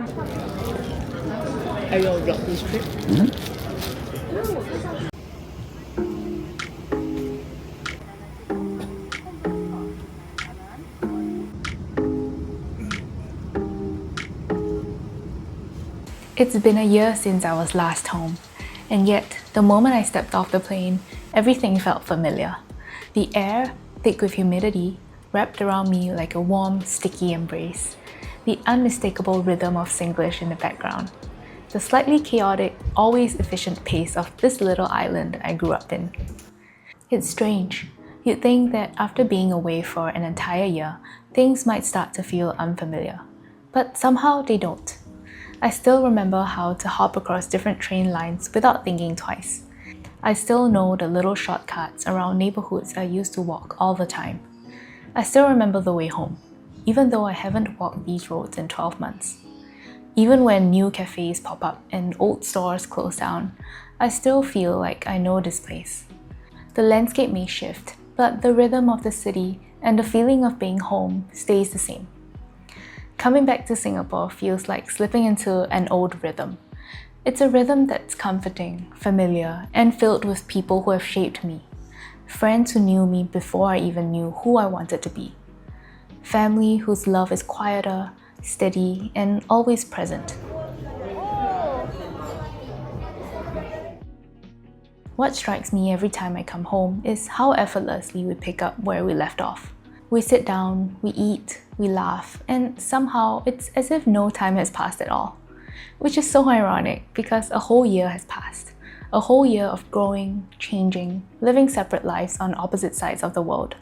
Are you on vlog this trip? It's been a year since I was last home, and yet, the moment I stepped off the plane, everything felt familiar. The air, thick with humidity, wrapped around me like a warm, sticky embrace. The unmistakable rhythm of Singlish in the background. The slightly chaotic, always efficient pace of this little island I grew up in. It's strange. You'd think that after being away for an entire year, things might start to feel unfamiliar. But somehow they don't. I still remember how to hop across different train lines without thinking twice. I still know the little shortcuts around neighborhoods I used to walk all the time. I still remember the way home, even though I haven't walked these roads in 12 months. Even when new cafes pop up and old stores close down, I still feel like I know this place. The landscape may shift, but the rhythm of the city and the feeling of being home stays the same. Coming back to Singapore feels like slipping into an old rhythm. It's a rhythm that's comforting, familiar, and filled with people who have shaped me. Friends who knew me before I even knew who I wanted to be. Family whose love is quieter, steady, and always present. What strikes me every time I come home is how effortlessly we pick up where we left off. We sit down, we eat, we laugh, and somehow it's as if no time has passed at all. Which is so ironic because a whole year has passed. A whole year of growing, changing, living separate lives on opposite sides of the world.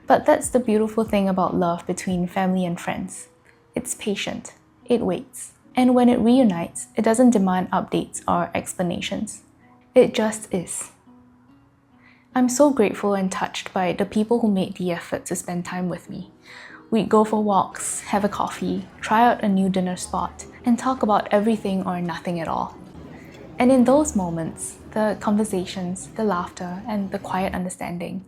But that's the beautiful thing about love between family and friends. It's patient, it waits, and when it reunites, it doesn't demand updates or explanations. It just is. I'm so grateful and touched by the people who made the effort to spend time with me. We'd go for walks, have a coffee, try out a new dinner spot, and talk about everything or nothing at all. And in those moments, the conversations, the laughter, and the quiet understanding,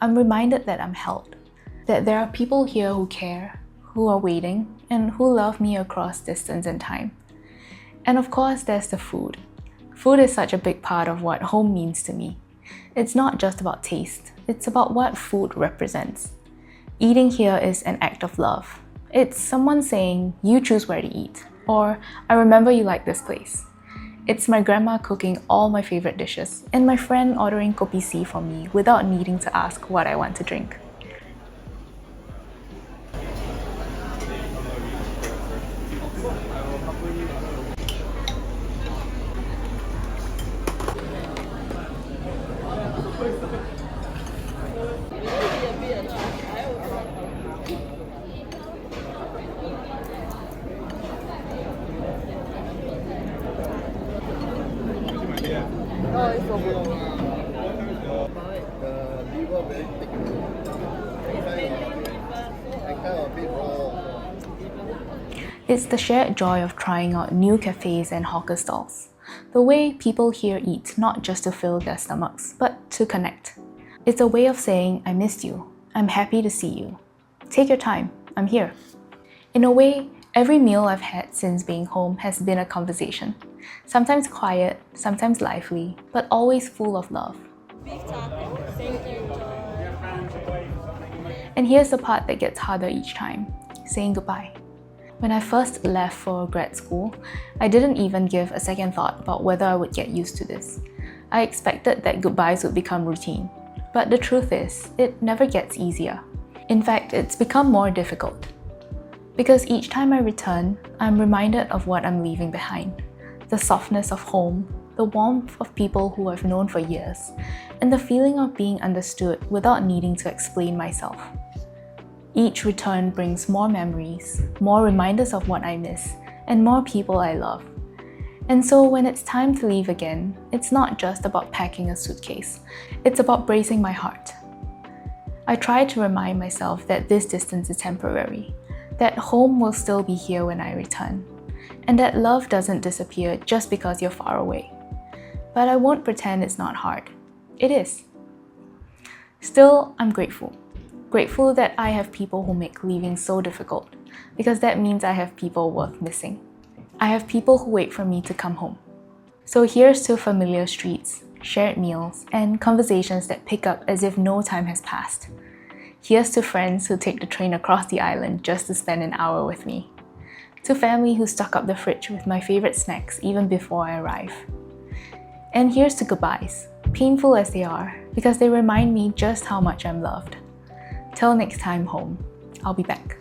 I'm reminded that I'm held. That there are people here who care, who are waiting, and who love me across distance and time. And of course, there's the food. Food is such a big part of what home means to me. It's not just about taste, it's about what food represents. Eating here is an act of love. It's someone saying, you choose where to eat, or I remember you like this place. It's my grandma cooking all my favorite dishes, and my friend ordering kopi C for me without needing to ask what I want to drink. It's the shared joy of trying out new cafes and hawker stalls. The way people here eat not just to fill their stomachs, but to connect. It's a way of saying, I missed you. I'm happy to see you. Take your time. I'm here. In a way, every meal I've had since being home has been a conversation. Sometimes quiet, sometimes lively, but always full of love. And here's the part that gets harder each time, saying goodbye. When I first left for grad school, I didn't even give a second thought about whether I would get used to this. I expected that goodbyes would become routine. But the truth is, it never gets easier. In fact, it's become more difficult. Because each time I return, I'm reminded of what I'm leaving behind. The softness of home, the warmth of people who I've known for years, and the feeling of being understood without needing to explain myself. Each return brings more memories, more reminders of what I miss, and more people I love. And so when it's time to leave again, it's not just about packing a suitcase, it's about bracing my heart. I try to remind myself that this distance is temporary, that home will still be here when I return, and that love doesn't disappear just because you're far away. But I won't pretend it's not hard. It is. Still, I'm grateful. Grateful that I have people who make leaving so difficult, because that means I have people worth missing. I have people who wait for me to come home. So here's to familiar streets, shared meals, and conversations that pick up as if no time has passed. Here's to friends who take the train across the island just to spend an hour with me. To family who stock up the fridge with my favorite snacks even before I arrive. And here's to goodbyes, painful as they are, because they remind me just how much I'm loved. Till next time home, I'll be back.